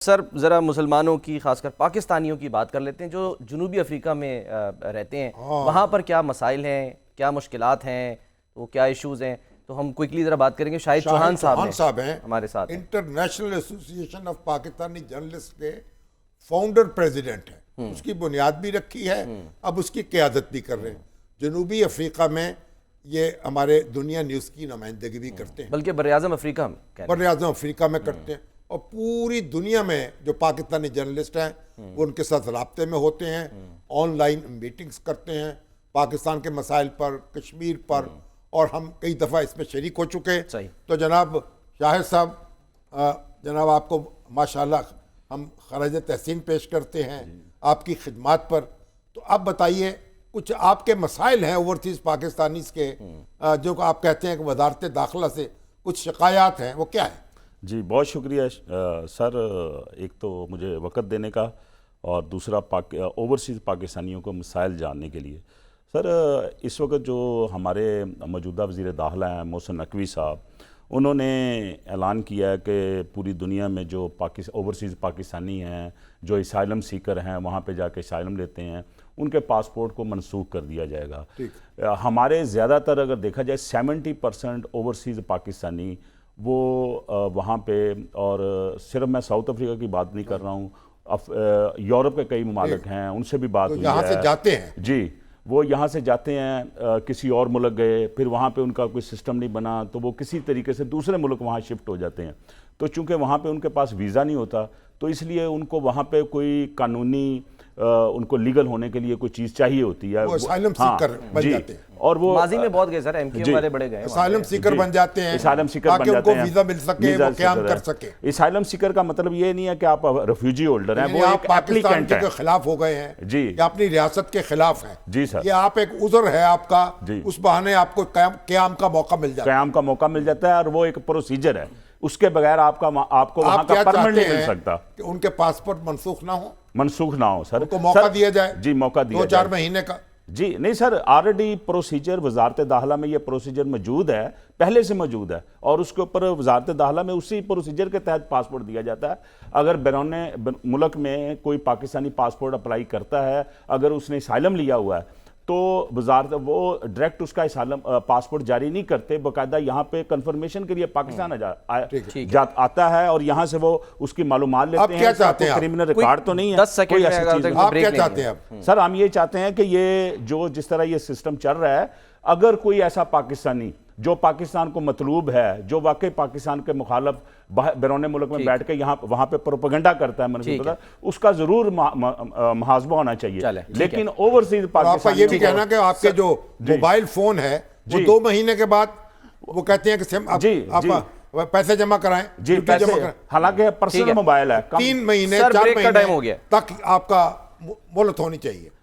Sir ज़रा मुसलमानों की खासकर पाकिस्तानियों की बात कर लेते हैं जो जनूबी अफ्रीका में रहते हैं। वहाँ पर क्या मसाइल हैं, क्या मुश्किलात हैं, वो क्या इश्यूज़ हैं, तो हम क्विकली ज़रा बात करेंगे। शाहिद चौहान साहब हैं हमारे साथ। International association of Pakistani journalist के फाउंडर प्रेसिडेंट हैं। उसकी बुनियाद भी रखी है, अब उसकी क़यादत भी कर रहे हैं। जनूबी अफ्रीका में ये हमारे दुनिया न्यूज़ की नुमाइंदगी भी करते हैं, बल्कि बर-ए-आज़म अफ्रीका में बर-ए-आज़म अफ्रीका में करते हैं। और पूरी दुनिया में जो पाकिस्तानी जर्नलिस्ट हैं वो उनके साथ राब्ते में होते हैं, ऑनलाइन मीटिंग्स करते हैं पाकिस्तान के मसाइल पर, कश्मीर पर, और हम कई दफ़ा इसमें शरीक हो चुके हैं। तो जनाब शाहिद साहब, जनाब आपको माशाल्लाह हम खराज तहसीन पेश करते हैं आपकी खिदमत पर। तो आप बताइए कुछ आपके मसाइल हैं ओवरसीज़ पाकिस्तानीज़ के, जो आप कहते हैं कि वजारत दाखिला से कुछ शिकायत हैं, वो क्या है? जी बहुत शुक्रिया सर, एक तो मुझे वक़्त देने का और दूसरा ओवरसीज़ पाकिस्तानियों को मसाइल जानने के लिए। सर इस वक्त जो हमारे मौजूदा वज़ीर दाखिला हैं मोहसिन नकवी साहब, उन्होंने ऐलान किया है कि पूरी दुनिया में जो ओवरसीज़ पाकिस्तानी हैं जो असाइलम सीकर हैं, वहाँ पे जाके असाइलम लेते हैं, उनके पासपोर्ट को मनसूख कर दिया जाएगा। हमारे ज़्यादातर अगर देखा जाए 70% ओवरसीज़ पाकिस्तानी वो वहाँ पे, और सिर्फ मैं साउथ अफ्रीका की बात नहीं कर रहा हूँ, यूरोप के कई ममालिक हैं, उनसे भी बात हुई है। यहाँ से जाते हैं जी, वो यहाँ से जाते हैं, किसी और मुल्क गए, फिर वहाँ पे उनका कोई सिस्टम नहीं बना तो वो किसी तरीके से दूसरे मुल्क वहाँ शिफ्ट हो जाते हैं। तो चूँकि वहाँ पे उनके पास वीज़ा नहीं होता, तो इसलिए उनको वहाँ पे कोई कानूनी उनको लीगल होने के लिए कोई चीज़ चाहिए होती है। वो असाइलम सीकर बन जाते हैं। और वो माजी में बहुत गए सर, एमक्यू वाले बड़े गए, असाइलम सीकर बन जाते हैं, असाइलम सीकर ताकि उनको वीज़ा मिल सके, वो क़याम कर सके। असाइलम सीकर का मतलब ये नहीं है कि आप रेफ्यूजी होल्डर हैं, वो एक एप्लीकेंट है। खिलाफ हो गए हैं जी, या अपनी रियासत के खिलाफ हैं। जी सर, ये आप एक उज़र है आपका, उस बहाने आपको क़याम का मौका मिल जाता है। क़याम का मौका मिल जाता है, और वो एक प्रोसीजर है, उसके बगैर आपको वहाँ का परमिट नहीं मिल सकता। कि उनके पासपोर्ट मनसूख ना हो, मनसूख ना हो सर, उनको मौका दिया जाए। जी मौका दिया 2-4 महीने का। जी नहीं सर, ऑलरेडी प्रोसीजर वजारत दाखिला में ये प्रोसीजर मौजूद है, पहले से मौजूद है, और उसके ऊपर वजारत दाखिला में उसी प्रोसीजर के तहत पासपोर्ट दिया जाता है। अगर बैरून मुल्क में कोई पाकिस्तानी पासपोर्ट अप्लाई करता है, अगर उसने असाइलम लिया हुआ है, तो वजारत वो डायरेक्ट उसका असाइलम पासपोर्ट जारी नहीं करते, बाकायदा यहाँ पे कंफर्मेशन के लिए पाकिस्तान आता है, और यहाँ से वो उसकी मालूमात लेते हैं। क्या चाहते हैं? क्रिमिनल रिकॉर्ड तो नहीं है, 10 सेकंड में आप क्या चाहते हैं? सर हम ये चाहते हैं कि ये जो जिस तरह ये सिस्टम चल रहा है, अगर कोई ऐसा पाकिस्तानी जो पाकिस्तान को मतलूब है, जो वाकई पाकिस्तान के मुखालफ बैरून मुल्क में बैठ के वहाँ पे प्रोपेगेंडा करता है, उसका जरूर मुहासबा होना चाहिए। लेकिन ओवरसीज पाकिस्तान, ये भी कहना कि आपके जो मोबाइल फोन है वो 2 महीने के बाद वो कहते हैं कि आप पैसे जमा कराएं, जी पैसे, हालांकि पर्सनल मोबाइल है, 3 महीने 4 महीने तक आपका मोहलत होनी चाहिए।